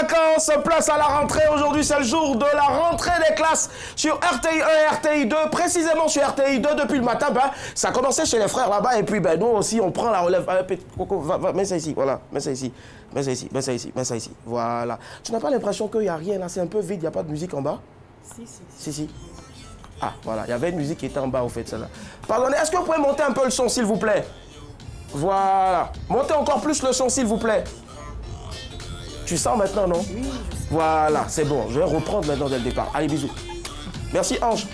vacances, place à la rentrée. Aujourd'hui, c'est le jour de la rentrée des classes sur RTI 1 et RTI 2. Précisément sur RTI 2, depuis le matin, ça commençait chez les frères là-bas. Et puis, nous aussi, on prend la relève. Coco, mets ça ici, voilà, mets ça ici. Mets ça ici, mets ça ici, mets ça ici. Voilà. Tu n'as pas l'impression qu'il n'y a rien là? C'est un peu vide, il n'y a pas de musique en bas? Si. Ah, voilà, il y avait une musique qui était en bas, au fait, celle-là. Pardonnez, est-ce que vous pouvez monter un peu le son, s'il vous plaît? Voilà. Montez encore plus le son, s'il vous plaît. Tu sens maintenant, non? Oui. Voilà, c'est bon. Je vais reprendre maintenant dès le départ. Allez, bisous. Merci, Ange.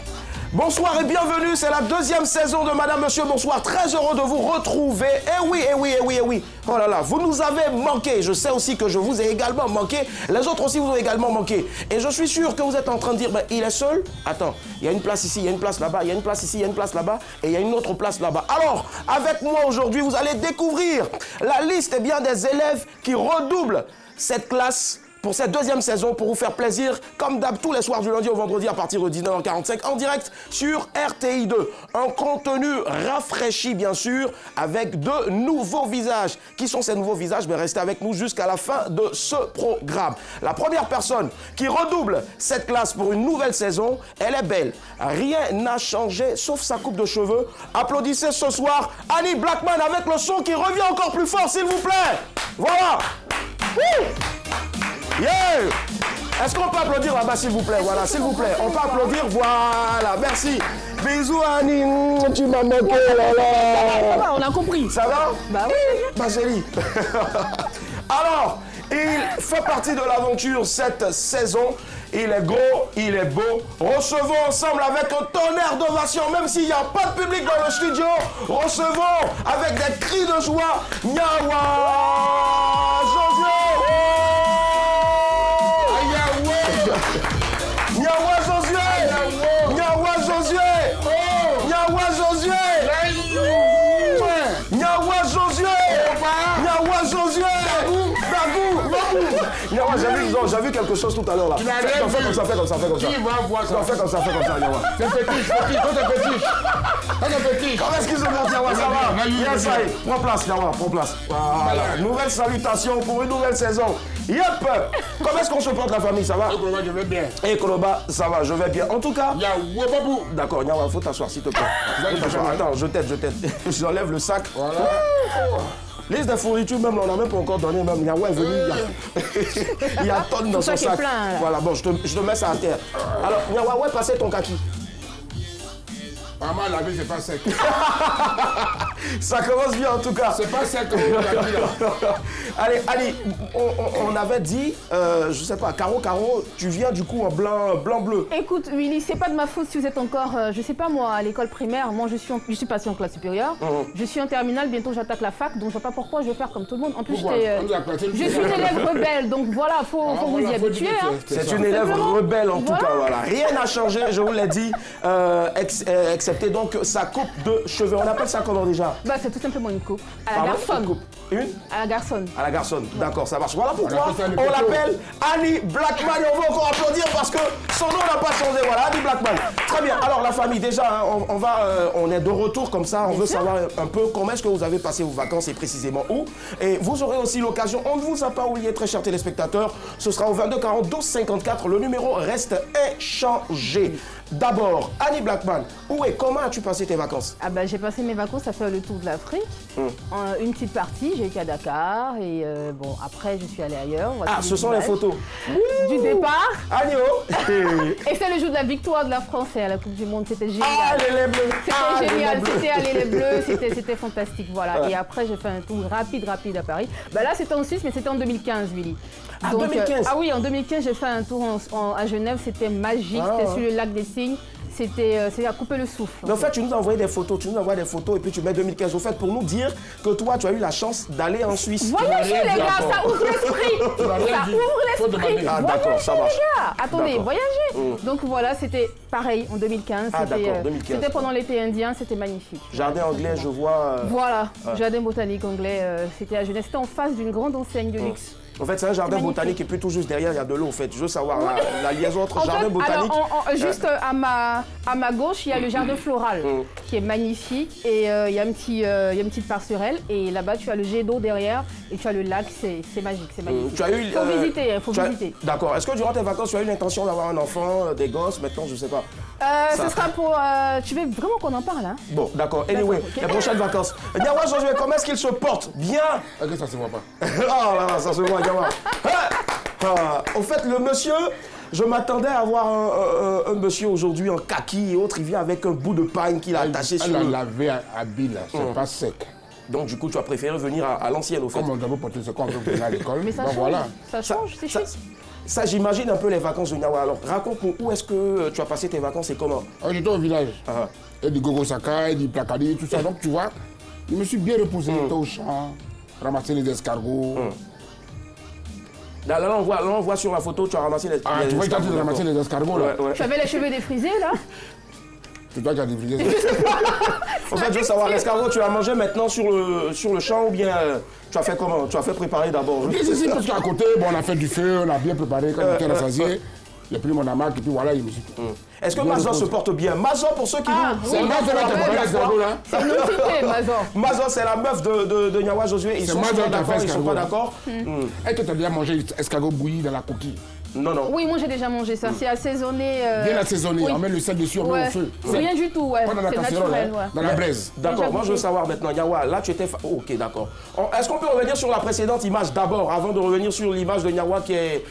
Bonsoir et bienvenue. C'est la deuxième saison de Madame, Monsieur, bonsoir. Très heureux de vous retrouver. Eh oui. Oh là là, vous nous avez manqué. Je sais aussi que je vous ai également manqué. Les autres aussi vous ont également manqué. Et je suis sûr que vous êtes en train de dire, il est seul. Attends, il y a une place ici, il y a une place là-bas, il y a une place ici, il y a une place là-bas, et il y a une autre place là-bas. Alors, avec moi aujourd'hui, vous allez découvrir la liste des élèves qui redoublent cette classe pour cette deuxième saison, pour vous faire plaisir, comme d'hab, tous les soirs du lundi au vendredi à partir de 19h45, en direct sur RTI 2. Un contenu rafraîchi, bien sûr, avec de nouveaux visages. Qui sont ces nouveaux visages? Restez avec nous jusqu'à la fin de ce programme. La première personne qui redouble cette classe pour une nouvelle saison, elle est belle. Rien n'a changé, sauf sa coupe de cheveux. Applaudissez ce soir Annie Blackman avec le son qui revient encore plus fort, s'il vous plaît. Voilà. Yeah! Est-ce qu'on peut applaudir là-bas, s'il vous plaît? Voilà, s'il vous plaît. On peut applaudir, voilà, merci. Bisous, Annie, tu m'as manqué, là. Ça va, on a compris. Ça va? Bah oui. Ma chérie. Alors, il fait partie de l'aventure cette saison. Il est gros, il est beau. Recevons ensemble avec un tonnerre d'ovation, même s'il n'y a pas de public dans le studio. Recevons avec des cris de joie Nyawa Josué. Nyawa Josué! Nyawa Josué! Nyawa Josué! Nyawa Josué! Nyawa Josué! Nyawa, j'ai vu quelque chose tout à l'heure là. Fais comme ça. Qui va voir ça? Fais comme ça, Nyawa. C'est petit. Comment est-ce qu'ils se montent, Nyawa? Ça va? Yes, ça y est. Prends place, Nyawa, prends place. Voilà. Nouvelle salutation pour une nouvelle saison. Yep! Comment est-ce qu'on se porte, la famille? Ça va? Koloba, je vais bien. Et Koloba, ça va, je vais bien. En tout cas... Babou. D'accord, Nyawa, faut t'asseoir, s'il te plaît. Attends, je t'aide. J'enlève le sac. Voilà. Liste des fournitures, même, on n'a même pas encore donné, même. Nyawa est venu, il y a tonnes dans son sac. Plein, voilà, bon, je te mets ça à terre. Alors, Nyawa, où est passé ton kaki? Maman, la vie, c'est pas sec. Ça commence bien en tout cas. C'est pas sec. Allez, on avait dit, je sais pas, Caro, tu viens du coup en blanc-bleu. Écoute, Willy, c'est pas de ma faute si vous êtes encore, je sais pas moi, à l'école primaire. Moi, je suis passée en classe supérieure. Je suis en terminale, bientôt j'attaque la fac, donc je sais pas pourquoi je vais faire comme tout le monde. En plus, je suis une élève rebelle, donc voilà, faut vous y habituer. C'est une élève rebelle en tout cas, voilà. Rien n'a changé, je vous l'ai dit, excepté donc sa coupe de cheveux. On appelle ça comment déjà? Bah, c'est tout simplement une coupe. À la garçonne. Une? À la garçonne. À la garçonne, d'accord, ça marche. Voilà pourquoi on l'appelle Annie Blackman et on va encore applaudir parce que son nom n'a pas changé. Voilà, Annie Blackman. Très bien. Alors la famille, déjà, on est de retour comme ça. On veut savoir un peu comment est-ce que vous avez passé vos vacances et précisément où. Et vous aurez aussi l'occasion, on ne vous a pas oublié, très chers téléspectateurs, ce sera au 22 40 12 54. Le numéro reste inchangé. D'abord, Annie Blackman, où et comment as-tu passé tes vacances? Ah bah, j'ai passé mes vacances à faire le tour de l'Afrique. Une petite partie, j'ai été à Dakar et bon, après je suis allée ailleurs. Ce sont les photos du départ. Annie, et c'est le jour de la victoire de la France à la Coupe du Monde, c'était génial. Les bleus. C'était génial, c'était aller les bleus, c'était fantastique, voilà. Et après j'ai fait un tour rapide à Paris. Bah là c'était en Suisse, mais c'était en 2015, Willy. En 2015? Ah oui, en 2015 j'ai fait un tour à Genève, c'était magique, c'était sur le lac des Cygnes. C'était à couper le souffle. Mais en fait, tu nous as envoyé des photos, et puis tu mets 2015. Au fait, pour nous dire que toi, tu as eu la chance d'aller en Suisse. Voyagez les gars, ça ouvre l'esprit. Ça ouvre l'esprit. Ah d'accord, ça marche. Les gars. Attendez, voyagez. Donc voilà, c'était pareil en 2015. C'était pendant l'été indien, c'était magnifique. Jardin anglais, je vois. Voilà, jardin botanique anglais, c'était à Genève. C'était en face d'une grande enseigne de luxe. En fait, c'est un jardin botanique et puis tout juste derrière, il y a de l'eau. En fait, je veux savoir la liaison entre jardin botanique. Alors, juste à ma gauche, il y a le jardin floral qui est magnifique et il y a une petite passerelle et là-bas tu as le jet d'eau derrière et tu as le lac, c'est magique, c'est magnifique. Faut visiter. D'accord. Est-ce que durant tes vacances, tu as eu l'intention d'avoir un enfant, des gosses maintenant, je sais pas. Ce sera pour. Tu veux vraiment qu'on en parle, hein? Bon, d'accord. Anyway, okay. Les prochaines vacances. Nyawa Josué, comment est-ce qu'il se porte? Bien? Ok, ça se voit pas. Oh là là, ça se voit, Nyawa. Au fait, le monsieur, je m'attendais à avoir un monsieur aujourd'hui en kaki et autres. Il vient avec un bout de paille qu'il a attaché sur le... Elle a lavé à bille, c'est pas sec. Donc, du coup, tu as préféré venir à l'ancienne, au fait. Comme on doit porter ce qu'on veut venir à l'école. Mais ça change, voilà. Ça change, c'est chic. Ça, j'imagine un peu les vacances de Nyawa. Alors, raconte-nous, où est-ce que tu as passé tes vacances et comment? J'étais au village. Il y a du Gogosaka, il y a du Placadi, tout ça. Donc, tu vois, je me suis bien reposé. J'étais au champ, ramasser les escargots. Là, on voit sur la photo, tu as ramassé les escargots. Ah, tu vois, tu as ramassé les escargots, là. Ouais. Tu avais les cheveux défrisés, là? C'est toi qui as défrisé. En fait, je veux savoir, l'escargot, tu l'as mangé maintenant sur le champ ou bien tu as fait comment? Tu as fait préparer d'abord? Si, parce qu'à côté, bon, on a fait du feu, on a bien préparé. Quand j'étais rassasié, j'ai pris mon hamac et puis voilà, il me suis... Est-ce que Mazor se porte bien? Mazor, pour ceux qui nous... C'est Mazor qui a préparé l'escargot, là. C'est une cité, Mazor. Mazor, c'est la meuf de Nyawa Josué. Ils sont d'accord, ils sont pas d'accord. Est-ce que tu as déjà mangé escargot bouilli dans la coquille? Non. Oui, moi j'ai déjà mangé ça. C'est assaisonné. Bien assaisonné, on met le sel dessus, on met au feu. Rien du tout, ouais. Pas dans la casserole, dans la braise. D'accord, moi je veux savoir maintenant, Nyawa, là tu étais... Ok, d'accord. Est-ce qu'on peut revenir sur la précédente image d'abord, avant de revenir sur l'image de Nyawa qui est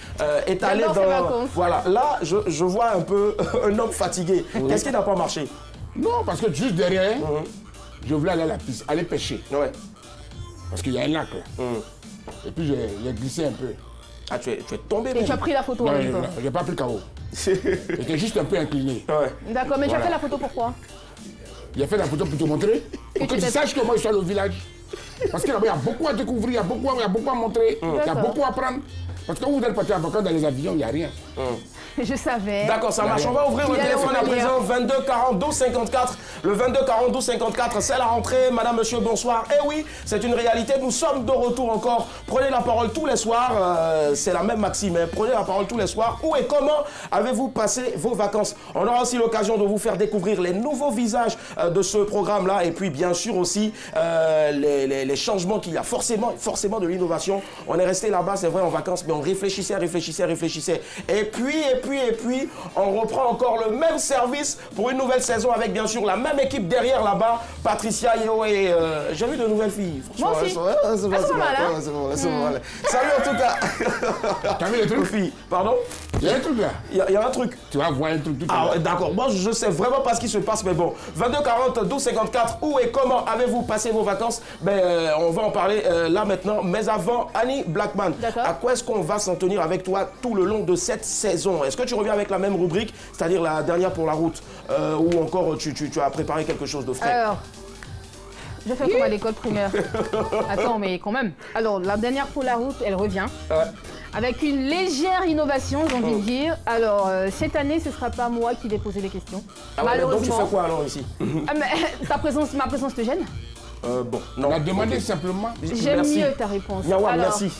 étalée dans... Voilà, là je vois un peu un homme fatigué. Qu'est-ce qui n'a pas marché? Non, parce que juste derrière, je voulais aller à la piste, aller pêcher. Ouais. Parce qu'il y a un lac là. Et puis j'ai glissé un peu. Ah, tu es tombé. Et tu as pris la photo en même temps? J'ai pas pris KO. J'étais juste un peu incliné. Ouais. D'accord, mais tu as fait la photo pourquoi? J'ai fait la photo pour te montrer. Pour que tu saches que moi je suis allé au village. Parce que là-bas, il y a beaucoup à découvrir, il y a beaucoup à montrer, il y a beaucoup à apprendre. Parce que quand vous êtes parti en vacances dans les avions, il n'y a rien. Je savais. D'accord, ça marche. On va ouvrir le téléphone à présent, 22 40 12 54. Le 22 40 12 54, c'est la rentrée. Madame, monsieur, bonsoir. Eh oui, c'est une réalité. Nous sommes de retour encore. Prenez la parole tous les soirs. C'est la même maxime. Hein. Prenez la parole tous les soirs. Où et comment avez-vous passé vos vacances? On aura aussi l'occasion de vous faire découvrir les nouveaux visages de ce programme-là. Et puis, bien sûr, aussi, les changements qu'il y a. Forcément de l'innovation. On est resté là-bas, c'est vrai, en vacances, mais on réfléchissait. Et puis, on reprend encore le même service pour une nouvelle saison avec bien sûr la même équipe derrière là-bas, Patricia, Yo et j'ai vu de nouvelles filles. Moi aussi. C'est bon. Salut en tout cas. T'as vu les trucs? Filles. Pardon? Il y a un truc là. Il y a un truc. Tu vas voir un truc tout à l'heure. D'accord. Moi, je sais vraiment pas ce qui se passe, mais bon. 22 40 12 54. Où et comment avez-vous passé vos vacances? On va en parler là maintenant. Mais avant, Annie Blackman, à quoi est-ce qu'on va s'en tenir avec toi tout le long de cette saison? Est-ce que tu reviens avec la même rubrique, c'est-à-dire la dernière pour la route, ou encore tu as préparé quelque chose de frais? Alors, je fais comme à l'école primaire. Attends, mais quand même. Alors, la dernière pour la route, elle revient. Avec une légère innovation, j'ai envie de dire. Alors, cette année, ce ne sera pas moi qui vais poser les questions. Malheureusement. Donc tu fais quoi alors ici? Ma présence te gêne? Bon, non. On a demandé simplement. J'aime mieux ta réponse. Yawa, merci.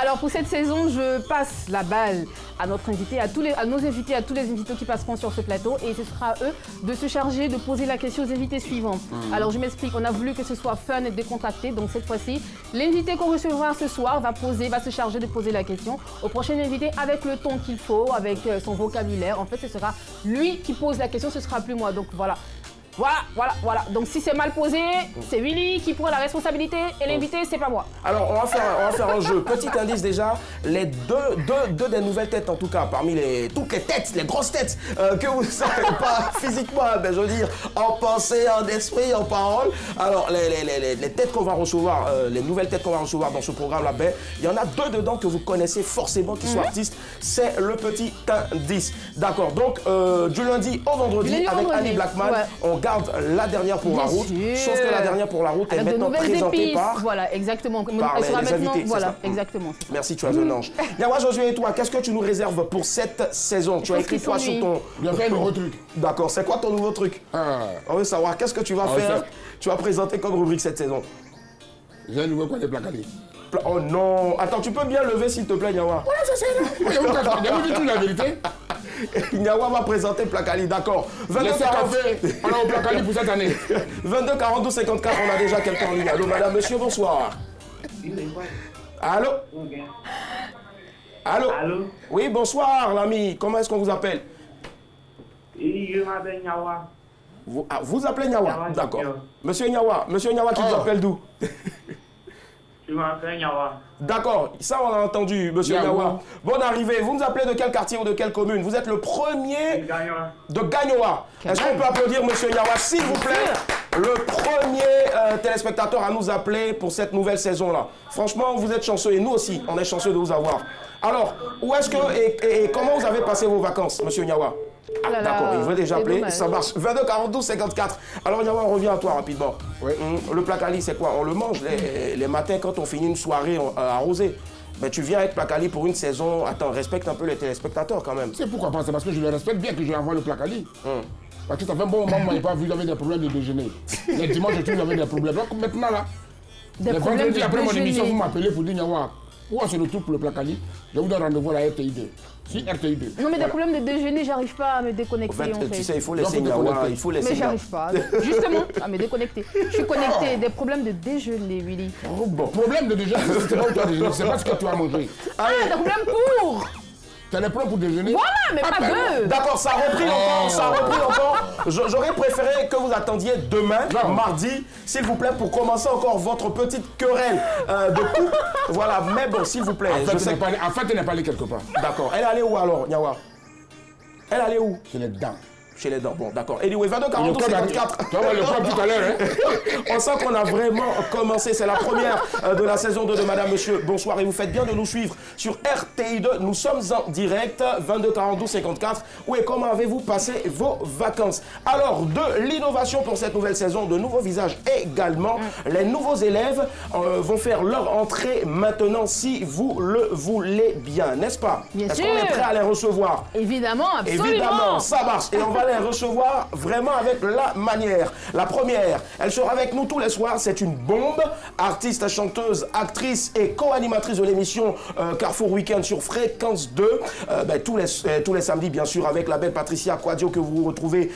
Alors pour cette saison, je passe la balle à notre invité, à nos invités, à tous les invités qui passeront sur ce plateau, et ce sera à eux de se charger de poser la question aux invités suivants. Alors je m'explique, on a voulu que ce soit fun et décontracté, donc cette fois-ci, l'invité qu'on recevra ce soir va se charger de poser la question au prochain invité avec le ton qu'il faut, avec son vocabulaire. En fait, ce sera lui qui pose la question, ce sera plus moi. Donc voilà. Voilà. Donc si c'est mal posé, c'est Willy qui prend la responsabilité et l'invité, c'est pas moi. Alors, on va faire un jeu. Petit indice déjà, les deux des nouvelles têtes en tout cas, parmi toutes les têtes, les grosses têtes que vous ne savez pas physiquement, mais je veux dire en pensée, en esprit, en parole. Alors, les têtes qu'on va recevoir, les nouvelles têtes qu'on va recevoir dans ce programme-là, il y en a deux dedans que vous connaissez forcément qui sont artistes. C'est le petit indice. D'accord, donc du lundi au vendredi avec Annie Blackman, on garde la dernière pour la route, sauf que la dernière pour la route est maintenant présentée par... Voilà, exactement. Par les invités, voilà, exactement. Merci, tu as un ange. Nyawa Josué et toi, qu'est-ce que tu nous réserves pour cette saison? Tu as écrit quoi sur ton... J'ai fait un nouveau truc. D'accord, c'est quoi ton nouveau truc? On veut savoir, qu'est-ce que tu vas faire? Tu vas présenter comme rubrique cette saison? J'ai un nouveau coin de placardé. Oh non. Attends, tu peux bien lever s'il te plaît, Nyawa. Ouais, je sais. Vous dites tout la vérité. Nyawa va présenter Plakali, d'accord. 22 café, alors au Plakali pour cette année. 22 42 54, on a déjà quelqu'un en ligne. Allô, madame, monsieur, bonsoir. Allô? Allô? Allô? Oui, bonsoir, l'ami. Comment est-ce qu'on vous appelle? Je m'appelle Nyawa. Vous appelez Nyawa? Nyawa, D'accord. Monsieur Nyawa qui vous appelle d'où? Je m'appelle Nyawa. D'accord, ça on a entendu, monsieur Nyawa. Bonne arrivée. Vous nous appelez de quel quartier ou de quelle commune? Vous êtes le premier de Gagnoa. Est-ce qu'on peut applaudir monsieur Nyawa, s'il vous plaît? Le premier téléspectateur à nous appeler pour cette nouvelle saison-là. Franchement, vous êtes chanceux et nous aussi, on est chanceux de vous avoir. Alors, où est-ce que et comment vous avez passé vos vacances, monsieur Nyawa? Ah, d'accord, il veut déjà appeler, dommage. ça marche. 22 42 54. Alors Nyawa, on revient à toi rapidement. Oui. Le Plakali, c'est quoi? On le mange les matins quand on finit une soirée arrosée. Ben, tu viens avec Plakali pour une saison. Attends, respecte un peu les téléspectateurs quand même. C'est pourquoi pas, c'est parce que je le respecte bien que je lui envoie le Plakali. Parce que ça fait un bon moment que vous n'avez pas vu, vous avez des problèmes de déjeuner. Les dimanches, je trouve que vous avez des problèmes. Donc maintenant là, Des le problèmes vendredi de après mon déjeuner. émission, vous m'appelez pour dire Nyawa, où est-ce le truc pour le Plakali? Je vous donne rendez-vous à la RTI2. Si RTI2. Non, mais des problèmes de déjeuner, j'arrive pas à me déconnecter. En fait, tu sais, il faut Donc, laisser faut te Nyawa. connecter. Il faut laisser Mais Nyawa. j'arrive pas, justement, à me déconnecter. Je suis connectée, des problèmes de déjeuner, Willy. Oh, bon. Problème de déjeuner, c'est pas où tu as déjeuné, c'est pas ce que tu as mangé. Ah, des problèmes pour. Tu as des problèmes pour déjeuner? Voilà, mais pas deux. D'accord, ça a repris encore, ça a repris encore. J'aurais préféré que vous attendiez demain, mardi, s'il vous plaît, pour commencer encore votre petite querelle de couple. Voilà, mais bon, s'il vous plaît. En fait, tu n'es pas allé quelque part. D'accord. Elle est allée où alors, Nyawa? Elle est allée où? C'est les dents. Chez les dents. Bon, d'accord. Anyway, 22 42 54. Tu vas voir le club tout à l'heure, hein? On sent qu'on a vraiment commencé. C'est la première de la saison 2 de Madame, Monsieur. Bonsoir et vous faites bien de nous suivre sur RTI2. Nous sommes en direct, 22 42 54. Oui, comment avez-vous passé vos vacances? Alors, de l'innovation pour cette nouvelle saison, de nouveaux visages également. Les nouveaux élèves vont faire leur entrée maintenant, si vous le voulez bien, n'est-ce pas? Bien Est-ce sûr. qu'on est prêt à les recevoir? Évidemment, absolument. Évidemment, ça marche. Et on va les recevoir vraiment avec la manière. La première, elle sera avec nous tous les soirs. C'est une bombe. Artiste, chanteuse, actrice et co-animatrice de l'émission Carrefour Weekend sur Fréquence 2. Tous les samedis, bien sûr, avec la belle Patricia Quadio que vous retrouvez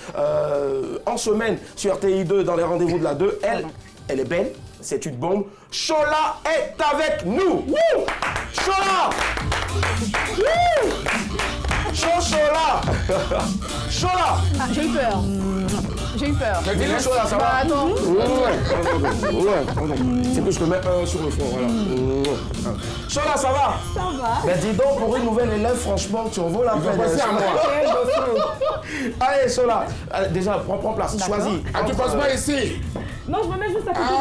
en semaine sur RTI2 dans les rendez-vous de la 2. Elle est belle. C'est une bombe. Chola est avec nous. Wouh! Chola! Wouh! Chola! Chola! Ah, j'ai eu peur. J'ai eu peur. Dis-le, Chola, ça Bah, va? attends. C'est que je te mets un sur le front, voilà. Chola, ça va? Ça va. Ben dis donc, pour une nouvelle élève, franchement, tu en vaut la peine. passer à moi. Allez, Chola. Déjà, prends place, choisis. Ah, tu passes pas ici. Non, je me mets juste à côté de toi.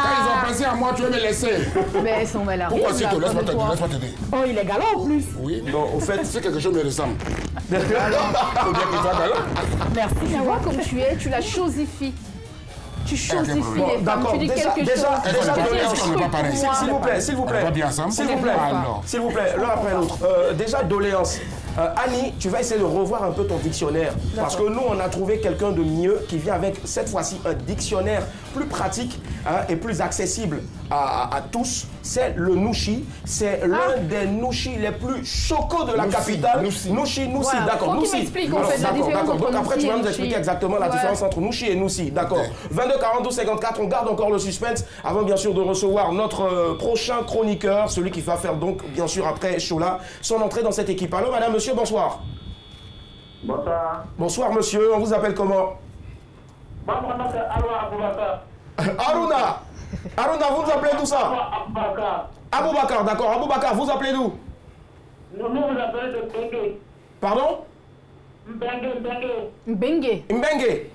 Quand ils ont passé à moi, tu veux me laisser. Mais elles sont mal arrivées. Pourquoi c'est tout? Laisse-moi t'aider. Oh, il est galant en plus. Oui, non, au fait, c'est quelque chose me ressemble. Faut bien que tu sois galant. Merci, Tu vois comme tu es, tu la chosifies. Tu chosifies les femmes, d'accord, tu dis déjà, quelque déjà, chose. déjà, on n'est pas pareil. S'il vous plaît, s'il vous plaît. On va bien ensemble. S'il vous plaît. Alors. S'il vous plaît, l'un après l'autre. Déjà, doléance. Annie, tu vas essayer de revoir un peu ton dictionnaire. Parce que nous, on a trouvé quelqu'un de mieux qui vient avec, cette fois-ci, un dictionnaire plus pratique et plus accessible à tous. C'est le Nouchi. C'est l'un des Nouchi les plus choquants de la capitale. Nouchi, Voilà. d'accord. Faut qu'il Nouchi. m'explique, en fait, la D'accord, différence d'accord. entre Donc après, tu Nouchi vas et nous expliquer Nouchi. exactement la Ouais. différence entre Nouchi et Noussi. D'accord. 22 42 54, on garde encore le suspense avant bien sûr de recevoir notre prochain chroniqueur, celui qui va faire donc bien sûr après Chola son entrée dans cette équipe. Allô madame, monsieur, bonsoir. Bonsoir. Bonsoir monsieur, on vous appelle comment? Moi, mon nom c'est Alwa Aboubakar. Aruna. Aruna, vous nous appelez d'où ça? Aboubakar. Aboubakar, d'accord. Aboubakar, vous appelez d'où? Nous vous appelons de Bengue. Pardon? Bengue. Bengue. Mbengue.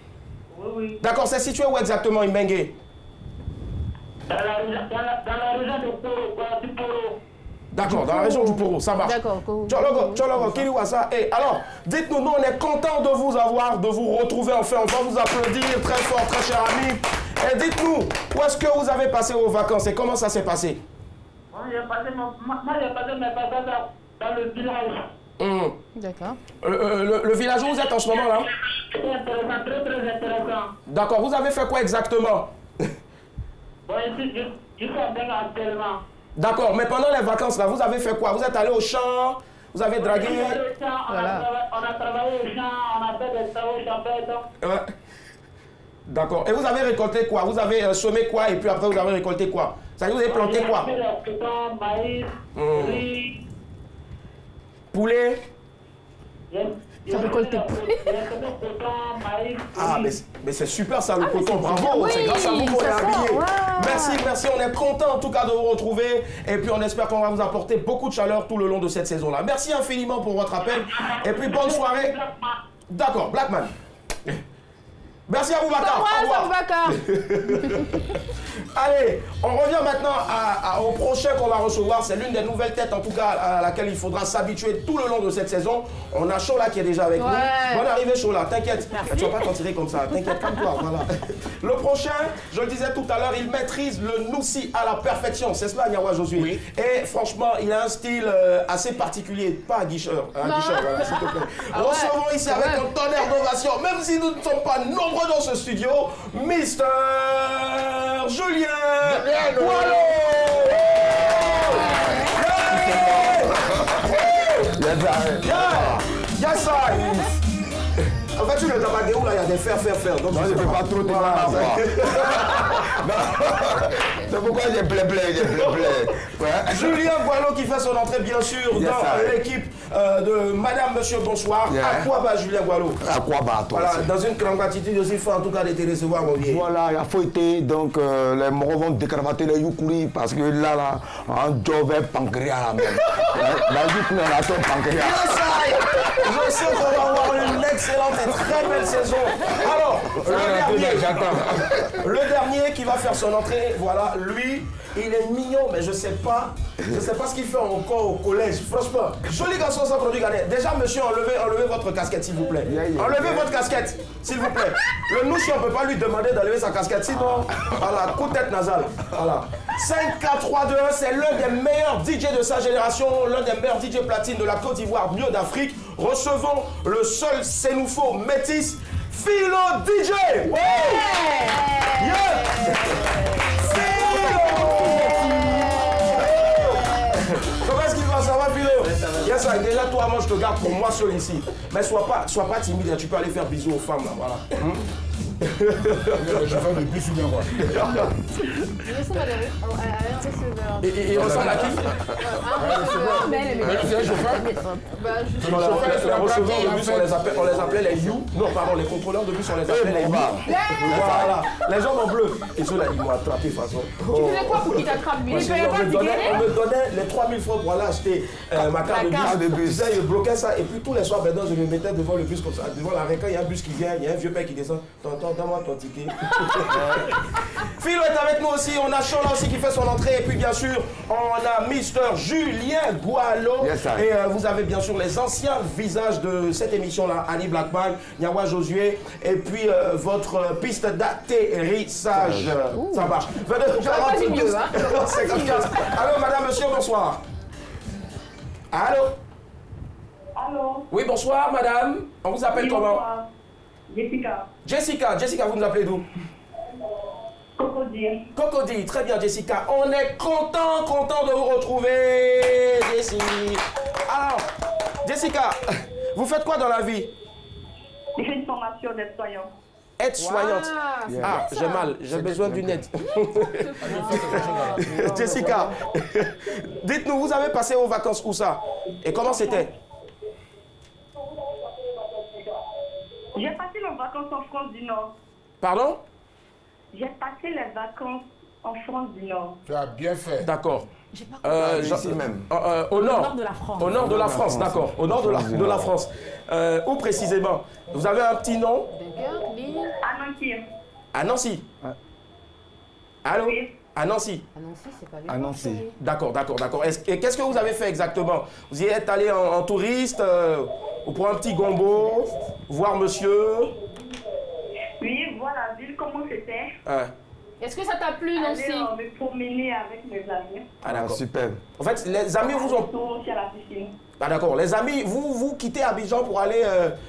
Oui. D'accord, c'est situé où exactement Mbengue? Dans la région de Poro, du Poro. D'accord, dans la région du Poro, ça marche. D'accord. Tchologo, Kiliwasa. Et alors, dites-nous, nous on est content de vous avoir, de vous retrouver. Enfin, on va vous applaudir très fort, très cher ami. Et dites-nous, où est-ce que vous avez passé vos vacances et comment ça s'est passé? Moi, j'ai passé mes vacances dans le village. D'accord. Le village où vous êtes en ce moment là? C'est intéressant, très intéressant. D'accord, vous avez fait quoi exactement? Bon, je suis en train actuellement. D'accord, mais pendant les vacances, là, vous avez fait quoi? Vous êtes allé au champ? Vous avez dragué? On a travaillé au champ, on a fait des travaux champêtres. Ouais. D'accord. Et vous avez récolté quoi? Vous avez semé quoi et puis après vous avez récolté quoi? Ça veut dire vous avez planté quoi? On a fait les coton, maïs, riz. Poulet? Ça récolte Ah, mais c'est super ça, le coton, bravo, c'est grâce à vous qu'on est habillé. Merci, on est content en tout cas de vous retrouver et puis on espère qu'on va vous apporter beaucoup de chaleur tout le long de cette saison-là. Merci infiniment pour votre appel et puis bonne soirée. D'accord, Blackman. Merci à vous, Bakar. Au revoir. Allez, on revient maintenant au prochain qu'on va recevoir. C'est l'une des nouvelles têtes, en tout cas, à laquelle il faudra s'habituer tout le long de cette saison. On a Chola qui est déjà avec nous. Bonne arrivée, Chola. T'inquiète. Tu vas pas t'en tirer comme ça. T'inquiète, calme-toi. Voilà. Le prochain, je le disais tout à l'heure, il maîtrise le noussi à la perfection. C'est cela, Nyawa Josué. Oui. Et franchement, il a un style assez particulier. Pas un guicheur. Un guicheur, voilà, s'il te plaît. Recevons ici avec un tonnerre d'ovation, même si nous ne sommes pas nombreux dans ce studio, Mister Julien Boileau. Yes, en fait, tu ne pas où là, il y a des fer. Donc non, je ne peux pas trop te c'est pourquoi j'ai blé. Ouais. Julien Boileau qui fait son entrée, bien sûr, dans l'équipe de Madame, Monsieur, bonsoir. À quoi va Julien Boileau? À quoi va toi? Voilà, dans une grande attitude aussi, il faut en tout cas de te recevoir, mon vieux. Voilà, il a fouetté, donc les morts vont décravater les Yukuri parce que là, un job est pancréas même. La Yukuri, on a son pancréas. Je sais qu'on va avoir une excellente et très belle saison. Alors, le dernier qui va faire son entrée, voilà, lui, il est mignon, mais je sais pas ce qu'il fait encore au collège. Franchement, joli garçon sans produit gagné. Déjà, monsieur, enlevez votre casquette, s'il vous plaît. Enlevez votre casquette, s'il vous plaît. Le nouchi, on ne peut pas lui demander d'enlever sa casquette, sinon, voilà, coup de tête nasale. Voilà. 5, 4, 3, 2, 1, c'est l'un des meilleurs DJ de sa génération, l'un des meilleurs DJ platine de la Côte d'Ivoire, mieux d'Afrique. Recevons le seul Sénoufo métis, Philo DJ. Ouais. Yeah. Comment est-ce qu'il va? Ça va, Philo? Yes, déjà, toi, moi, je te garde pour moi seul ici. Mais sois pas timide, tu peux aller faire bisous aux femmes, là, voilà. Je fais des bisous bien, quoi. Il ressemble à qui? C'est un chauffeur. Les receveurs de bus, on les appelait les You. Non, pardon, les contrôleurs de bus, on les appelait les You. Voilà, les gens en bleu. Et ceux-là, ils m'ont attrapé de toute façon. Tu faisais quoi pour qu'ils t'attrapent? On me donnait les 3000 francs pour aller acheter ma carte de bus. Tu sais, je bloquais ça et puis tous les soirs, maintenant, je me mettais devant le bus comme ça. Devant l'arrêt, quand il y a un bus qui vient, il y a un vieux père qui descend. Tonton, donne-moi ton ticket. Philo est avec nous aussi. On a Chola aussi qui fait son entrée. Et puis, bien sûr, on a Mister Julien Boileau. Yes, et vous avez bien sûr les anciens visages de cette émission-là. Annie Blackman, Nyawa Josué. Et puis, votre piste d'atterrissage. Ça marche. 22h42. Allô, madame, monsieur, bonsoir. Allô? Allô? Oui, bonsoir, madame. On vous appelle comment? Jessica. Jessica, vous nous appelez d'où? Cocody. Cocody, très bien, Jessica. On est content de vous retrouver, Jessie. Alors, Jessica, vous faites quoi dans la vie? Je fais une formation d'aide-soignante. Aide-soignante. Ah, j'ai mal, j'ai besoin d'une aide. Jessica, dites-nous, vous avez passé vos vacances où ça? Et comment c'était? J'ai passé mes vacances en France du Nord. Pardon? J'ai passé les vacances en France du Nord. Tu as bien fait. D'accord. Ici même. Au nord de la France. Au nord de la France, d'accord. Au nord de la France. Où précisément? Vous avez un petit nom? À Nancy. À Nancy. Allô? Oui. À Nancy. À Nancy, c'est pas À Nancy. D'accord. Et qu'est-ce que vous avez fait exactement? Vous y êtes allé en touriste ou pour un petit gombo, voir monsieur? Oui, voir la ville, comment c'était. Est-ce que ça t'a plu, Nancy? Aller me promener avec mes amis. Ah, d'accord. Super. En fait, les amis vous ont... Aussi à la piscine. Ah d'accord, les amis, vous quittez Abidjan pour aller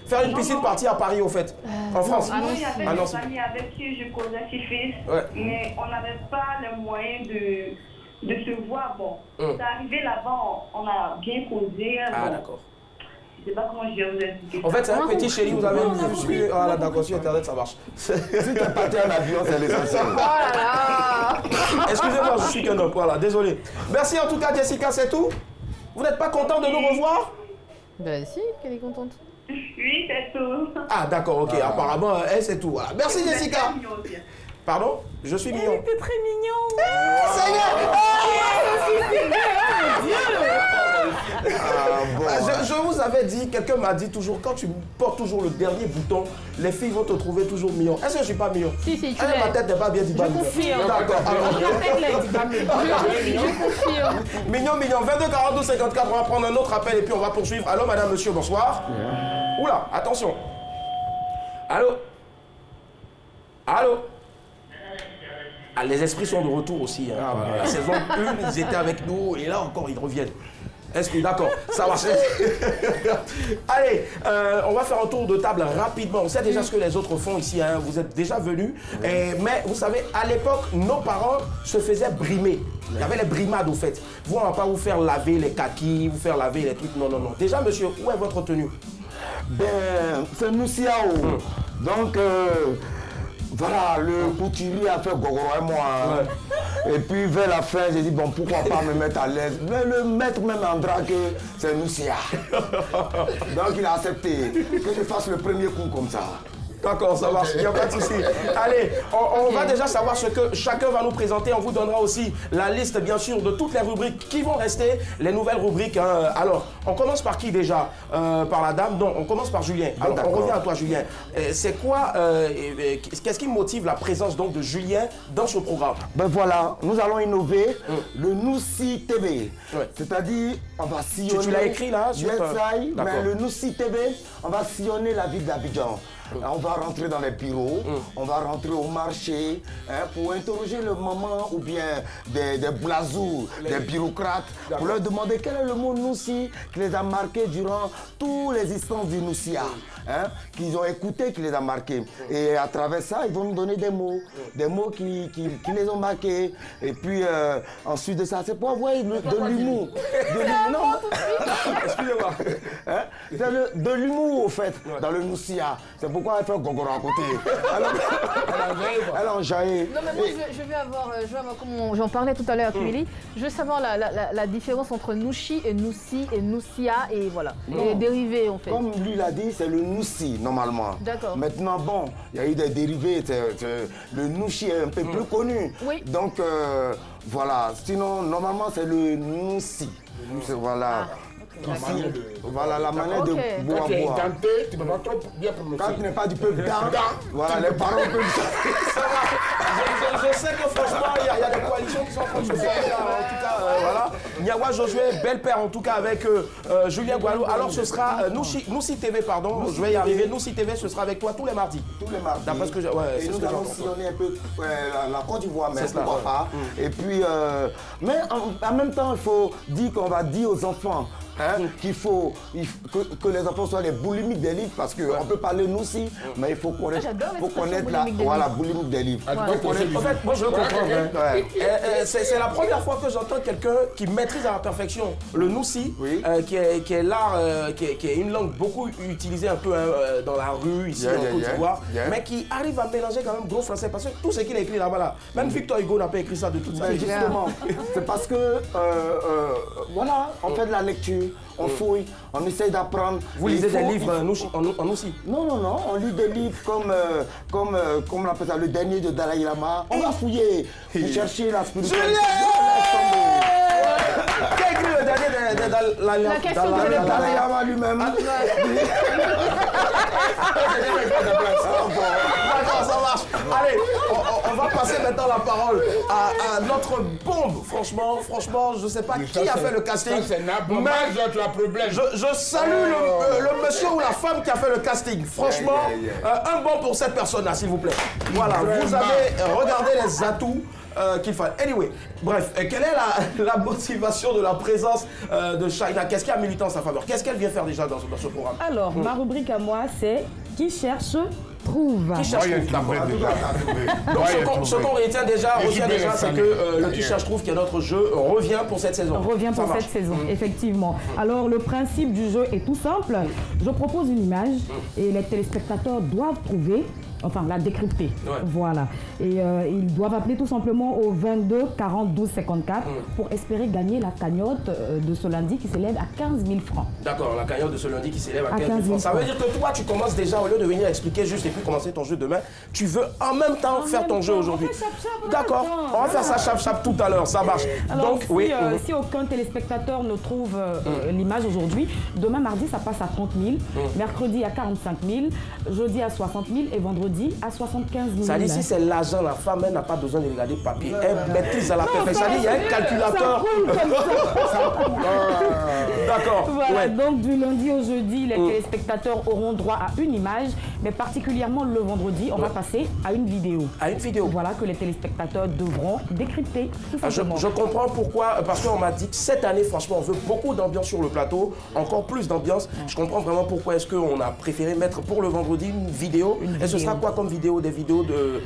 faire une piscine partie à Paris au fait, en France. Moi, il y avait des amis avec qui je causais si fils, mais on n'avait pas les moyens de se voir. Bon, c'est arrivé là-bas, on a bien causé. Ah d'accord. Je ne sais pas comment je vais vous expliquer. En fait, c'est un petit chéri, vous avez vu. Ah là, d'accord, sur Internet, ça marche. Si t'es parti en avion, c'est l'essentiel. Oh là là. Excusez-moi, je suis qu'un homme, voilà, désolé. Merci en tout cas, Jessica, c'est tout? Vous n'êtes pas content de nous revoir? Ben si, qu'elle est contente. Oui, c'est tout. Ah d'accord, ok, apparemment, elle, c'est tout. Voilà. Merci, Jessica. Pardon? Je suis mignon. T'es très mignon. Je vous avais dit, quelqu'un m'a dit toujours, quand tu portes toujours le dernier bouton, les filles vont te trouver toujours mignon. Est-ce que je suis pas mignon? Si, tu l'es. Ma tête n'est pas bien dit. Je confirme. D'accord. Je confirme. Mignon, mignon. 22 42 54, on va prendre un autre appel et puis on va poursuivre. Allô, madame, monsieur, bonsoir. Oula, attention. Allô? Allô? Ah, les esprits sont de retour aussi. Hein. La saison 1, ils étaient avec nous et là encore, ils reviennent. Esprit, d'accord, ça va. Allez, on va faire un tour de table rapidement. On sait déjà ce que les autres font ici. Hein. Vous êtes déjà venus. Mais vous savez, à l'époque, nos parents se faisaient brimer. Il y avait les brimades au fait. Vous, on ne va pas vous faire laver les kakis, vous faire laver les trucs. Non, non, non. Déjà, monsieur, où est votre tenue? Ben, c'est Noussiao. Donc, voilà, le couturier a fait gogoro et moi. Hein. Et puis vers la fin, j'ai dit, bon, pourquoi pas me mettre à l'aise. Mais le maître même en drague, c'est Noussia. Donc il a accepté que je fasse le premier coup comme ça. D'accord, ça marche, il n'y a pas de souci. Allez, on va déjà savoir ce que chacun va nous présenter. On vous donnera aussi la liste, bien sûr, de toutes les rubriques qui vont rester, les nouvelles rubriques. Hein. Alors, on commence par qui déjà? Par la dame? Non, on commence par Julien. Alors, on revient à toi, Julien. C'est quoi, qu'est-ce qui motive la présence donc de Julien dans ce programme? Ben voilà, nous allons innover le Noussi TV. C'est-à-dire, on va sillonner... Tu l'as écrit là sur... mais le Noussi TV, on va sillonner la ville d'Abidjan. On va rentrer dans les bureaux, on va rentrer au marché pour interroger le maman ou bien des blasous, des bureaucrates, pour leur demander quel est le mot Noussi qui les a marqués durant toutes les instances du Noussia, qu'ils ont écouté, qui les a marqués. Et à travers ça, ils vont nous donner des mots qui les ont marqués. Et puis ensuite de ça, c'est pour avoir de l'humour. Non, excusez-moi. C'est de l'humour au fait, dans le Noussia. C'est pourquoi elle fait un gogoro à côté. Elle a enjaillé. Non, mais moi, je vais avoir comme j'en parlais tout à l'heure avec Émilie, je veux savoir la différence entre Nouchi et Noussi et Noussia et voilà, les dérivés en fait. Comme lui l'a dit, c'est le Noussi normalement. D'accord. Maintenant, bon, il y a eu des dérivés, le Nouchi est un peu plus connu. Oui. Donc, voilà, sinon, normalement, c'est le Noussi. Voilà. Voilà la manière de boire. Quand tu es denté, tu ne peux pas trop bien prononcer. Quand tu n'es pas du peuple dent, voilà, les parents peuvent... Ça va. Je sais que franchement, il y a des coalitions qui sont en train de se faire. En tout cas, voilà. Niawa Josué, bel père en tout cas avec Julien Gualou. Alors ce sera Noussi TV, pardon. Je vais y arriver. Noussi TV, ce sera avec toi tous les mardis. Tous les mardis. D'après ce que et nous allons sillonner un peu la Côte d'Ivoire, mais pourquoi pas. Et puis, mais en même temps, il faut dire qu'on va dire aux enfants qu'il faut que les enfants soient les boulimiques des livres, parce qu'on peut parler nous aussi, mais il faut connaître, la boulimique des livres. En fait, moi je le comprends. C'est la première fois que j'entends quelqu'un qui maîtrise à la perfection le Noussi, qui est l'art, qui est une langue beaucoup utilisée un peu dans la rue, ici en Côte d'Ivoire, mais qui arrive à mélanger quand même gros français, parce que tout ce qu'il a écrit là-bas, même Victor Hugo n'a pas écrit ça de toute sa vie. Justement, c'est parce que, voilà, on fait de la lecture. On fouille, on essaye d'apprendre. Vous lisez des livres en Noussi? Non, non, non, on lit des livres comme on appelle ça, le dernier de Dalai Lama. On va fouiller pour chercher la spiritualité. Qui a écrit le dernier de Dalai Lama? La question de Dalai Lama lui-même. D'accord, ça marche. Allez, on va passer maintenant la parole à notre bombe. Franchement, je ne sais pas qui a fait le casting. Je salue le monsieur ou la femme qui a fait le casting. Franchement, un bon pour cette personne-là, s'il vous plaît. Voilà, vous avez regardé les atouts. qu'il fallait. Anyway, bref, quelle est la motivation de la présence de China? Qu'est-ce qu'il y a militant en sa faveur? Qu'est-ce qu'elle vient faire déjà dans ce programme? Alors, ma rubrique à moi, c'est Qui cherche trouve. Qui cherche trouve, d'accord. Donc ce qu'on retient déjà, c'est que le Qui cherche trouve, qui est notre jeu, revient pour cette saison. Revient pour cette saison, effectivement. Alors le principe du jeu est tout simple. Je propose une image et les téléspectateurs doivent trouver, enfin la décrypter. Voilà. Et ils doivent appeler tout simplement au 22 40 12 54 pour espérer gagner la cagnotte de ce lundi qui s'élève à 15 000 francs. D'accord, la cagnotte de ce lundi qui s'élève à 15 000 francs. Ça veut dire que toi, tu commences déjà, au lieu de venir expliquer juste et puis commencer ton jeu demain, tu veux en même temps faire ton jeu aujourd'hui. D'accord, on va faire ça chap-chap tout à l'heure, ça marche. Alors, donc, si aucun téléspectateur ne trouve l'image aujourd'hui, demain mardi, ça passe à 30 000, mercredi à 45 000, jeudi à 60 000 et vendredi à 75 000. Ça dit, si c'est l'argent, la femme, elle n'a pas besoin de regarder le papier. Elle maîtrise à la perfection. Ça dit, il y a un calculateur. D'accord. Voilà, donc du lundi au jeudi, les téléspectateurs auront droit à une image, mais particulièrement le vendredi, on va passer à une vidéo. À une vidéo. Voilà, que les téléspectateurs devront décrypter. Je comprends pourquoi, parce qu'on m'a dit que cette année, franchement, on veut beaucoup d'ambiance sur le plateau, encore plus d'ambiance. Je comprends vraiment pourquoi est-ce qu'on a préféré mettre pour le vendredi une vidéo. Et ce sera quoi comme vidéo? Des vidéos de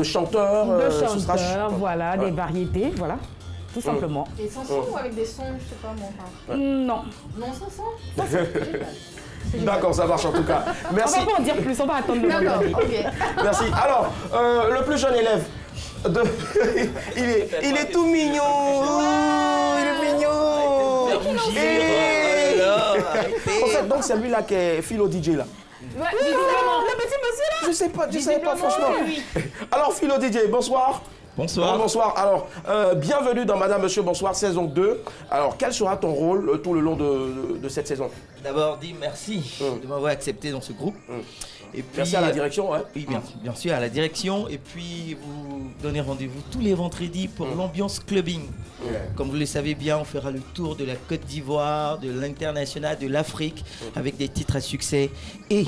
chanteurs? De chanteurs, voilà, des variétés, voilà. Tout simplement. Et sans son ou avec des sons, je sais pas moi. Non. Non, sans son. D'accord, ça marche en tout cas. Merci. On va pas en dire plus, on va attendre le vendredi. Merci. Alors, le plus jeune élève, il est tout mignon. Il est mignon. En fait, donc c'est lui là qui est Philo DJ là. Ouais, le petit monsieur là. Je sais pas franchement. Alors Philo DJ, bonsoir. Bonsoir. Bonsoir. Alors, bienvenue dans Madame, Monsieur, Bonsoir, saison 2. Alors, quel sera ton rôle tout le long de cette saison? D'abord, dis merci de m'avoir accepté dans ce groupe. Et puis, merci à la direction, ouais. Oui, bien sûr, à la direction. Et puis, vous donnez rendez-vous tous les vendredis pour l'ambiance clubbing. Comme vous le savez bien, on fera le tour de la Côte d'Ivoire, de l'international, de l'Afrique, avec des titres à succès. Et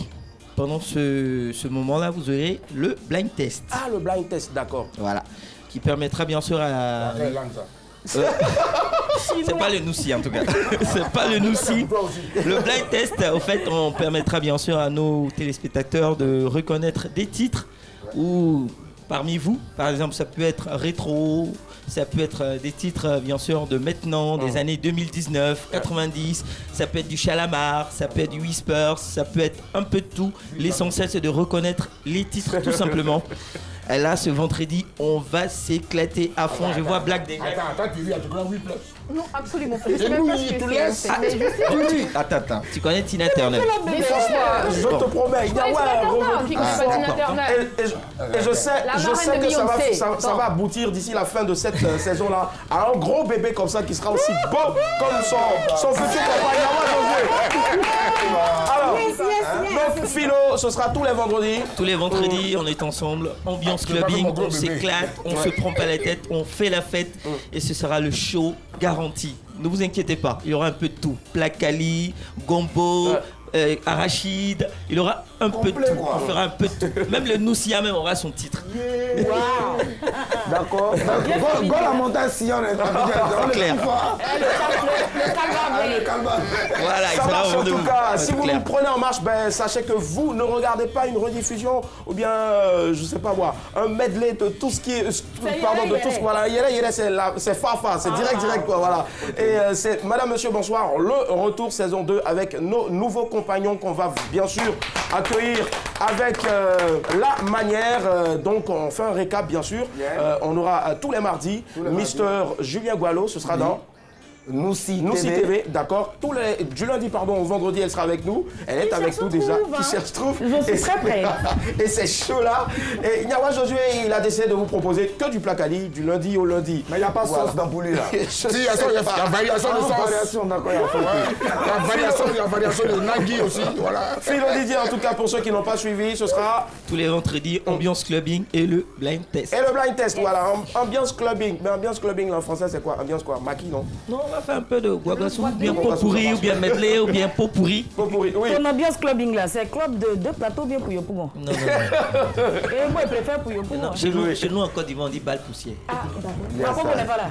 pendant ce moment-là, vous aurez le blind test. Ah, le blind test, d'accord. Voilà. Qui permettra bien sûr à... C'est pas le Noussi en tout cas. C'est pas le Noussi. Le blind test, au fait, on permettra bien sûr à nos téléspectateurs de reconnaître des titres ou parmi vous, par exemple, ça peut être rétro, ça peut être des titres bien sûr de maintenant, des années 2019, 90, ça peut être du Chalamar, ça peut être du Whispers, ça peut être un peu de tout. L'essentiel c'est de reconnaître les titres tout simplement. Et là, ce vendredi, on va s'éclater à fond. Je vois Black déjà. Attends, tu connais Whiplash? Non, absolument pas. Je sais même pas ce que c'est. Attends. Tu connais Tina Turner? Mais franchement, je te promets, il y a revenu Tina Turner. Et je sais que ça va aboutir d'ici la fin de cette saison-là à un gros bébé comme ça qui sera aussi beau comme son futur compagnon. Alors, donc Philo, ce sera tous les vendredis. Tous les vendredis, on est ensemble. Ambiance clubbing, on s'éclate, on se prend pas la tête, on fait la fête. Et ce sera le show garanti. Ne vous inquiétez pas, il y aura un peu de tout. Placali, gombo, arachide, il y aura un peu de tout. On fera un peu de tout. Même le Noussia même aura son titre. Wow. D'accord. Go la montagne sillonne. C'est clair. Voilà, ça marche en tout cas. Si vous nous prenez en marche, ben, sachez que vous ne regardez pas une rediffusion ou bien, je sais pas moi, un medley de tout ce qui est... Pardon, de tout ce... Voilà, c'est Fafa, c'est direct quoi, voilà. Et c'est Madame, Monsieur, Bonsoir, le retour saison 2 avec nos nouveaux compagnons qu'on va bien sûr accueillir avec la manière. Donc on fait un récap bien sûr. On aura tous les mardis Mister Julien Gualo, ce sera dans Noussi TV, d'accord. Du lundi au vendredi, elle sera avec nous. Elle est avec nous déjà. Qui cherche trouve. Je suis très prête. Et c'est chaud là. Et Nyawa Josué, il a décidé de vous proposer que du placali du lundi au lundi. Mais il n'y a pas de sauce dans poulet là. Si, il y a variation de sauce. Il y a variation de nagui aussi. Voilà. Philo Didier, en tout cas, pour ceux qui n'ont pas suivi, ce sera tous les vendredis, ambiance clubbing et le blind test. Et le blind test, voilà. Ambiance clubbing. Mais ambiance clubbing là, en français, c'est quoi? Ambiance quoi? Maquis, non? Non, va faire un peu de guaguassou, ou bien pot pourri, ou bien medley, ou bien pot pourri. Pot pourri, oui. Ton ambiance clubbing là, c'est club de deux plateaux bien pour Yopougon. Non. Et moi, je préfère pour Yopougon. Chez nous en Côte d'Ivoire, on dit balle poussière. Ah, d'accord. On n'est pas là.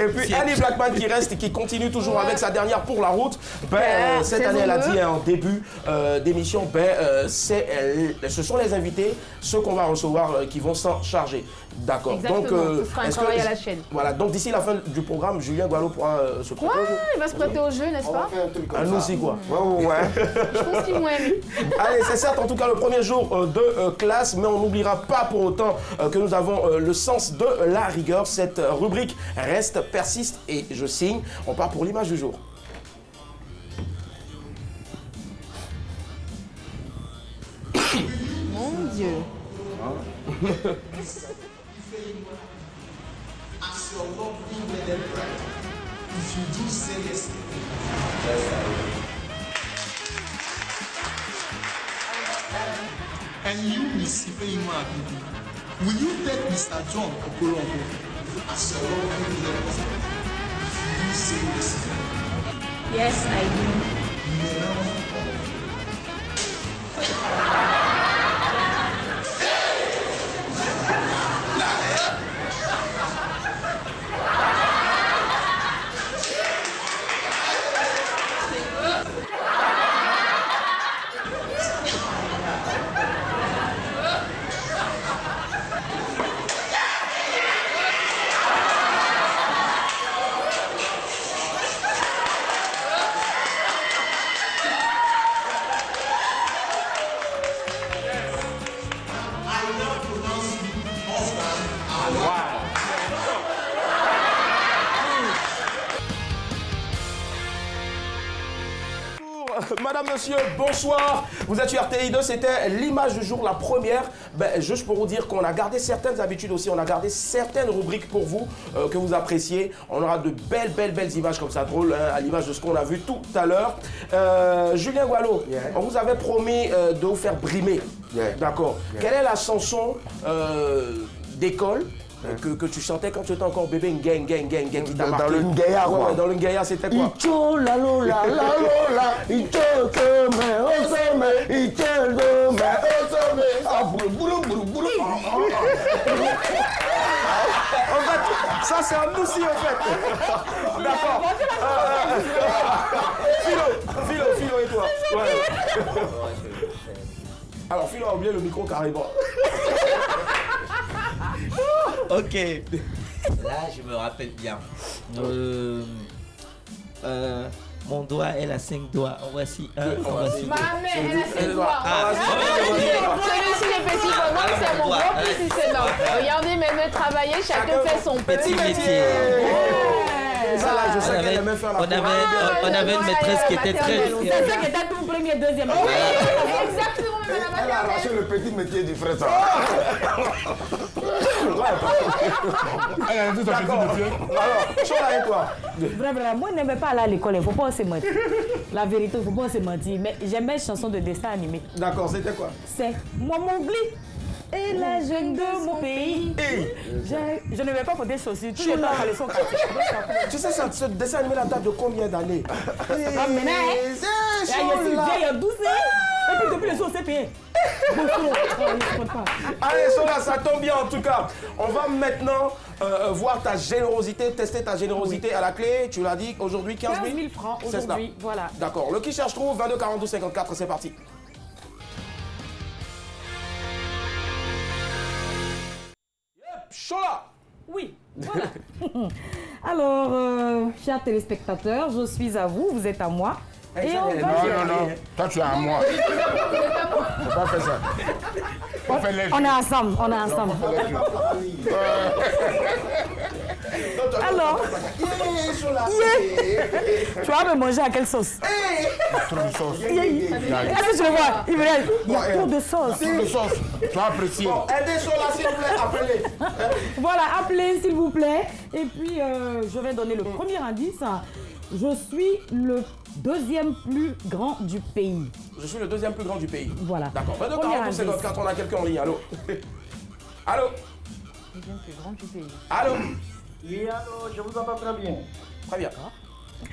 Et puis Annie Blackman qui reste et qui continue toujours avec sa dernière pour la route. Cette année, elle a dit en début d'émission, ce sont les invités, ceux qu'on va recevoir qui vont s'en charger. D'accord. Donc, ce sera un travail à la chaîne. Voilà, donc d'ici la fin du programme, Julien Gualo pourra se prêter au jeu. Il va se prêter au jeu, n'est-ce pas? Nous aussi, quoi. Ouais. Je pense qu'il m'aime. Allez, c'est certes en tout cas le premier jour de classe, mais on n'oubliera pas pour autant que nous avons le sens de la rigueur. Cette rubrique reste, persiste et je signe. On part pour l'image du jour. Mon Dieu. As your love being wedded bride, if you do say yes, and you, Miss Ifeyinwa Abibi, will you take Mr. John Okolongo as your love being wedded bride, if you do say yes? Yes, I do. Madame, monsieur, bonsoir. Vous êtes sur RTI 2, c'était l'image du jour, la première. Juste pour vous dire qu'on a gardé certaines habitudes aussi, on a gardé certaines rubriques pour vous que vous appréciez. On aura de belles images comme ça, drôles, hein, à l'image de ce qu'on a vu tout à l'heure. Julien Gualo, on vous avait promis de vous faire brimer. D'accord. Quelle est la chanson d'école que tu chantais quand tu étais encore bébé, gang, qui t'a marqué? Dans le Ngaya, quoi. Ouais, dans le Ngaya, c'était quoi? Icho la lola, Icho keme, osome, Icho keme, osome. Ah, boulou. En fait, ça c'est un moussi en fait. D'accord. Philo et toi. Ouais. Alors Philo a oublié le micro carrément. Ok. Là, je me rappelle bien. Mon doigt, elle a 5 doigts. En voici un. Ma mère, elle a 5 doigts. Celui-ci est petit pour moi, c'est mon gros petit, c'est non. Regardez, même travailler, chacun fait son petit métier. On avait une maîtresse qui était très... C'est ça qui était ton premier, deuxième. Exactement, elle a arraché le petit métier du frère. Elle a dit son petit métier. Alors, Chola et toi? Vraiment, moi, je n'aimais pas aller à l'école, il ne faut pas se mentir. La vérité, il ne faut pas se mentir. Mais j'aimais les chansons de dessin animé. D'accord, c'était quoi? C'est Moi Mowgli et la jeune de mon pays. Je ne vais pas porter ceci. Tout le temps, les sons. Tu sais, ce dessin animé là date de combien d'années? Il y a 12 ans. Et puis depuis le son, c'est payé. Allez, Chola, ça tombe bien en tout cas. On va maintenant voir ta générosité, tester ta générosité à la clé. Tu l'as dit aujourd'hui, 15 000 francs aujourd'hui, voilà. D'accord. Le qui cherche trouve, 22 42 54, c'est parti. Chola! Oui, voilà. Alors, chers téléspectateurs, je suis à vous, vous êtes à moi. Et on va non. Toi, tu es à moi. Faut pas faire ça. On est ensemble, Alors, tu vas me manger à quelle sauce? Trop de sauce. Est-ce que tu le vois? Il y a trop de sauce. Trop de sauce. Tu vas apprécier. Bon, aidez Chola, s'il vous plaît, appelez. Voilà, appelez, s'il vous plaît. Et puis, je vais donner le premier indice. Je suis le deuxième plus grand du pays. Je suis le deuxième plus grand du pays. Voilà. D'accord. 22 42 54, on a quelqu'un en ligne. Allô? Allô? Deuxième plus grand du pays. Allô? Oui, allô, je vous entends très bien. Très bien.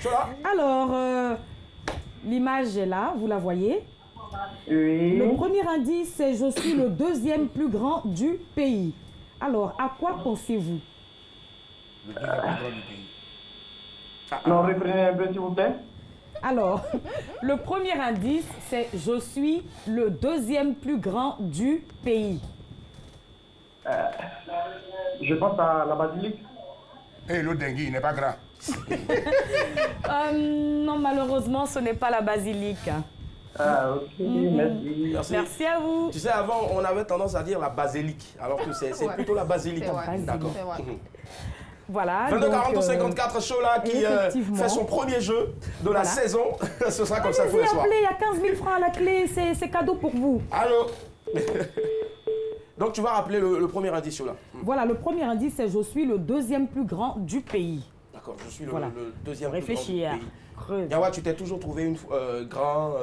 Chola. Alors, l'image est là, vous la voyez. Oui. Le premier indice, c'est je suis le deuxième plus grand du pays. Alors, à quoi pensez-vous? Le deuxième plus grand du pays. Non, reprenez un peu, s'il vous plaît. Alors, le premier indice, c'est je suis le deuxième plus grand du pays. Je pense à la basilique. Et l'autre dingue, il n'est pas grand. Non, malheureusement, ce n'est pas la basilique. Ah, ok, merci. Merci à vous. Tu sais, avant, on avait tendance à dire la basilique, alors que c'est plutôt la basilique. D'accord. Voilà. 22 42 54, Chola qui fait son premier jeu de la saison. Ce sera comme ça tous les soirs. Il y a 15 000 francs à la clé, c'est cadeau pour vous. Allô. Donc tu vas rappeler le premier indice, Chola. Voilà, le premier indice, c'est je suis le deuxième plus grand du pays. D'accord, je suis le deuxième plus grand du Réfléchir. pays. Yawa, tu t'es toujours trouvé grand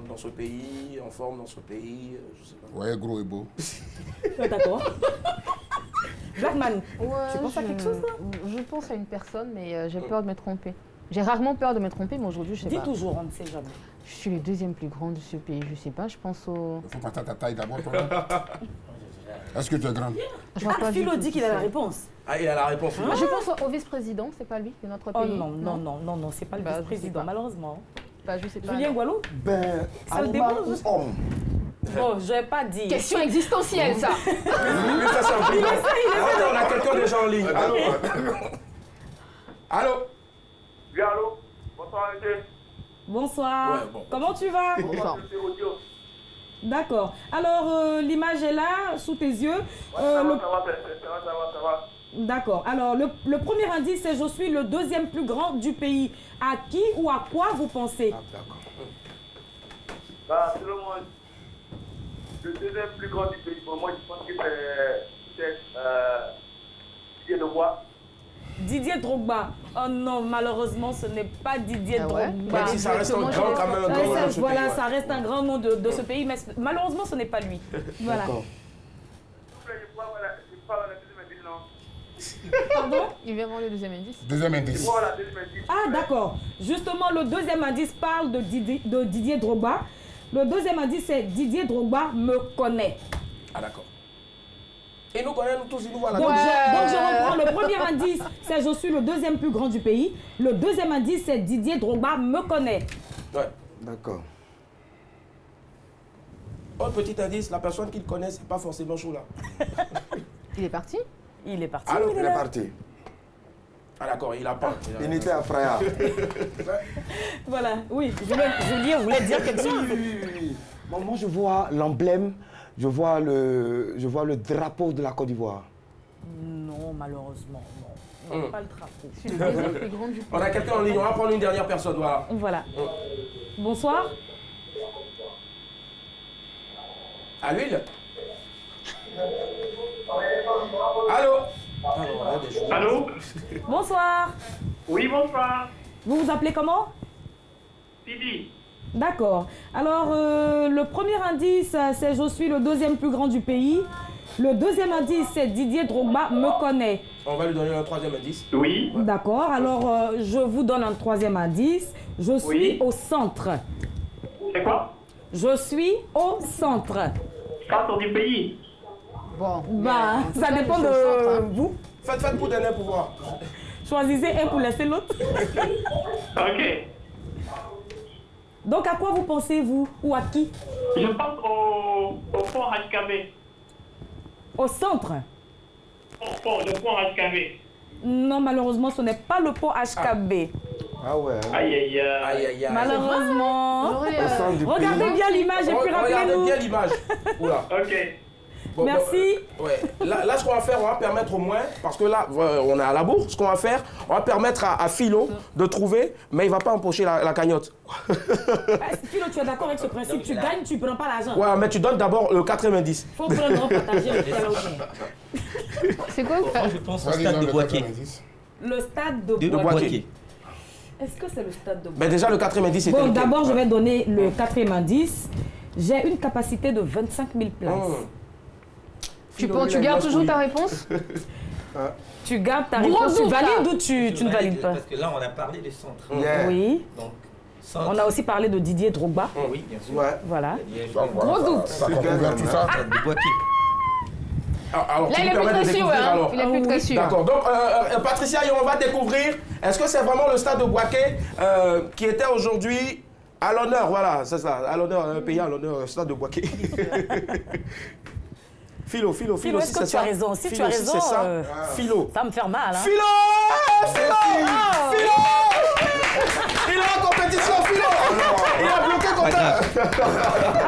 dans ce pays, en forme dans ce pays, je sais pas. Ouais, gros et beau. D'accord. Blackman, Ouais, tu penses à quelque chose là? Je pense à une personne, mais j'ai peur de me tromper. J'ai rarement peur de me tromper, mais aujourd'hui, je sais pas. Dis toujours, on ne sait jamais. Je suis le deuxième plus grand de ce pays, je sais pas, je pense au... Il faut passer à ta taille d'abord, toi. Est-ce que tu es grande? Philo dit qu'il a la réponse. Ah, il a la réponse. Je pense au vice-président, c'est pas lui, de notre pays. Oh non, c'est pas le vice-président, malheureusement. Bah, je sais pas. Julien Gualou? Ben, Ça le animal dérange? ou homme? Bon, je vais pas dire. Question existentielle, ça. Lui, ça c'est un peu. On a quelqu'un déjà en ligne. Allô. Allô. Oui, allô. Bonsoir, monsieur. Bonsoir. Ouais, bon. Comment tu vas? Bonsoir. D'accord. Alors, l'image est là, sous tes yeux. Ça va. D'accord. Alors, le premier indice, c'est je suis le deuxième plus grand du pays. À qui ou à quoi vous pensez? D'accord. Bah, selon moi, le deuxième plus grand du pays, pour moi, je pense que c'est Didier Drogba. Didier Drogba. Oh non, malheureusement, ce n'est pas Didier Drogba. Même si ça reste un grand quand même. Voilà, ça reste un grand nom de ce pays, mais malheureusement, ce n'est pas lui. Voilà. Pardon? Il vient voir le deuxième indice. Deuxième indice. Voilà, deuxième indice. Ah, d'accord. Justement, le deuxième indice parle de Didier Drogba. Le deuxième indice, c'est Didier Drogba me connaît. Ah, d'accord. Et nous connaissons tous, il nous voit là. Donc, je reprends. Le premier indice, c'est je suis le deuxième plus grand du pays. Le deuxième indice, c'est Didier Drogba me connaît. Ouais. D'accord. Un petit indice, la personne qu'il connaît, c'est pas forcément Chola. Il est parti? Il est parti. Allô, Il est parti. Ah d'accord, il a pas. Il était à Fraya. Voilà, oui, Julien voulait dire quelque chose. Oui. Bon, moi, je vois l'emblème, je vois le drapeau de la Côte d'Ivoire. Non, malheureusement, non. Non, pas le drapeau. Je suis le deuxième plus grand du pays. On a quelqu'un en ligne, on va prendre une dernière personne, voilà. Voilà. Bonsoir. À l'huile. Allô. Allô? Bonsoir. Oui, bonsoir. Vous vous appelez comment? Sidi. D'accord. Alors, le premier indice, c'est je suis le deuxième plus grand du pays. Le deuxième indice, c'est Didier Drogba me connaît. On va lui donner un troisième indice. Oui. D'accord. Alors, je vous donne un troisième indice. Je suis au centre. C'est quoi? Je suis au centre. Centre du pays. Bon. Bah, ça dépend de vous. Faites pour donner pouvoir. Choisissez un pour laisser l'autre. Ok. Donc, à quoi vous pensez, vous? Ou à qui? Je pense au pont HKB. Au centre? Le pont HKB. Non, malheureusement, ce n'est pas le pont HKB. Ah ouais. Aïe, aïe, aïe. Aïe, aïe, aïe. Malheureusement. Au centre du Regardez pays. bien l'image et puis Regardez rappelez-nous. bien l'image. Oula. Ok. Bon, Merci. Ouais. Là, ce qu'on va faire, on va permettre au moins, parce que là, on est à la bourre, ce qu'on va faire, on va permettre à Philo de trouver, mais il ne va pas empocher la cagnotte. Philo, tu es d'accord avec ce principe? Tu gagnes, tu ne prends pas l'argent. Ouais, mais tu donnes d'abord le quatrième indice. Il faut prendre partager. C'est quoi? Moi, je pense au Vas-y, stade donne de le Boaké. quatrième indice. Le stade de De Boaké. Boaké. Est-ce que c'est le stade de Boaké? Mais déjà, le quatrième indice, c'était Bon, lequel? d'abord, je vais donner le quatrième indice. J'ai une capacité de 25 000 places. Tu gardes toujours ta réponse? Tu gardes ta réponse, tu valides ou tu ne valides pas? Parce que là, on a parlé des centres. Oui. Donc, on a aussi parlé de Didier Drogba. Oui, bien sûr. Voilà. Gros doute. Ça confirme tout ça. De Boaké. Alors, Là, il est plus très sûr. Il est plus très sûr. D'accord. Donc, Patricia, on va découvrir. Est-ce que c'est vraiment le stade de Boaké qui était aujourd'hui à l'honneur? Voilà, c'est ça. À l'honneur, pays à l'honneur, stade de Boaké. Philo, est-ce que tu as raison? Si tu as raison, Philo. Ça me fait mal. Hein? Philo! Il est en compétition, Philo! Il a bloqué compteur.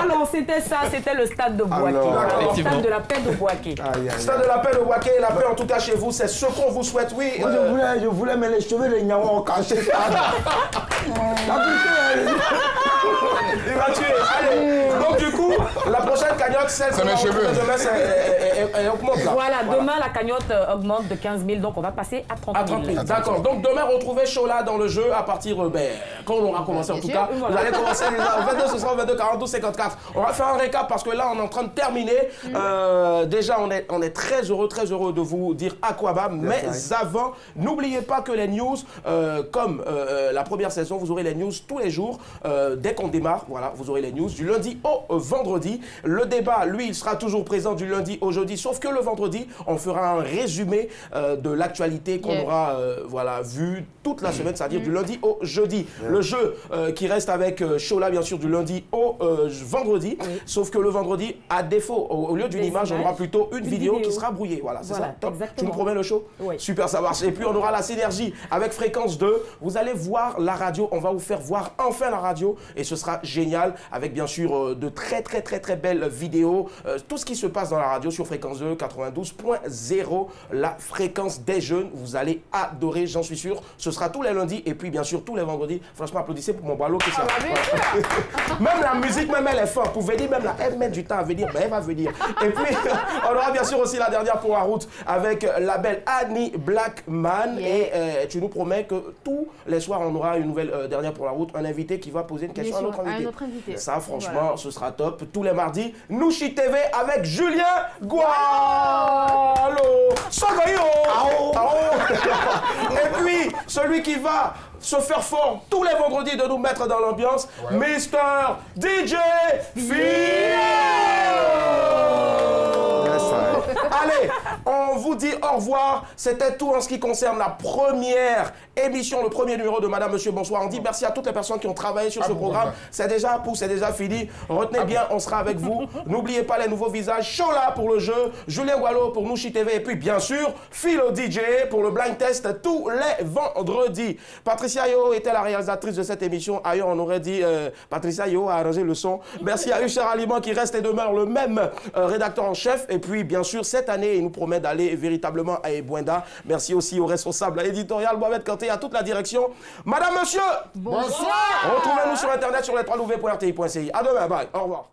Alors, c'était ça, c'était le stade de Boaké. Le stade de la paix de Boaké. Stade de la paix de Boaké, la paix en tout cas chez vous, c'est ce qu'on vous souhaite, oui. Moi, je voulais, mais les cheveux, les Niawa ont caché ça. Il va tuer. Allez, donc du coup, la prochaine cagnotte, celle qu'on va retrouver demain, elle augmente là. Voilà, demain la cagnotte augmente de 15 000, donc on va passer à 30 000. D'accord, donc demain, retrouvez Chola dans le jeu à partir, quand on aura commencé en tout cas. Vous allez commencer déjà au 22, ce sera au 22, 42, 54. On va faire un récap parce que là, on est en train de terminer. Déjà, on est très heureux de vous dire Aquaba. Mais avant, n'oubliez pas que les news, comme la première saison, vous aurez les news tous les jours. Dès qu'on démarre, voilà, vous aurez les news du lundi au vendredi. Le débat, lui, il sera toujours présent du lundi au jeudi, sauf que le vendredi, on fera un résumé de l'actualité qu'on aura voilà, vu toute la semaine, c'est-à-dire du lundi au jeudi. Le jeu qui reste avec Chola, bien sûr, du lundi au vendredi, sauf que le vendredi, à défaut, au lieu d'une image, on aura plutôt une vidéo qui sera brouillée. Voilà, c'est ça. Top. Tu nous promets le show? Super, ça marche. Et puis, on aura la synergie avec Fréquence 2. Vous allez voir la radio, on va vous faire voir enfin la radio et ce sera génial avec bien sûr de très belles vidéos. Tout ce qui se passe dans la radio sur Fréquence 2, 92.0, la fréquence des jeunes. Vous allez adorer, j'en suis sûr. Ce sera tous les lundis et puis bien sûr tous les vendredis. Franchement, applaudissez pour mon ballot qui sera. Même la musique, même elle est forte. Vous pouvez dire, même là, elle met du temps à venir, mais elle va venir. Et puis, on aura bien sûr aussi la dernière pour la route avec la belle Annie Blackman. Et tu nous promets que tous les soirs, on aura une nouvelle dernière pour la route, un invité qui va poser une question à notre invité. Ça, franchement, ce sera top. Tous les mardis, Nouchi TV avec Julien Gualo. Et puis, celui qui va se faire fort tous les vendredis de nous mettre dans l'ambiance, Mister DJ Philo. Allez, on vous dit au revoir. C'était tout en ce qui concerne la première émission, le premier numéro de Madame, Monsieur, Bonsoir. On dit merci à toutes les personnes qui ont travaillé sur ce programme. C'est déjà fini. Retenez bien, on sera avec vous. N'oubliez pas les nouveaux visages. Chola pour le jeu, Julien Gualo pour Nouchi TV et puis bien sûr, Philo DJ pour le blind test tous les vendredis. Patricia Yo était la réalisatrice de cette émission. Ailleurs, on aurait dit Patricia Yo a arrangé le son. Merci à Usher Aliment qui reste et demeure le même rédacteur en chef. Et puis, bien sûr, cette année, il nous promet d'aller véritablement à Ebouenda. Merci aussi au responsable éditorial Mohamed Kanté, à toute la direction. Madame, Monsieur, bonsoir. Retrouvez-nous sur Internet sur les www.rti.ci. À demain, bye. Au revoir.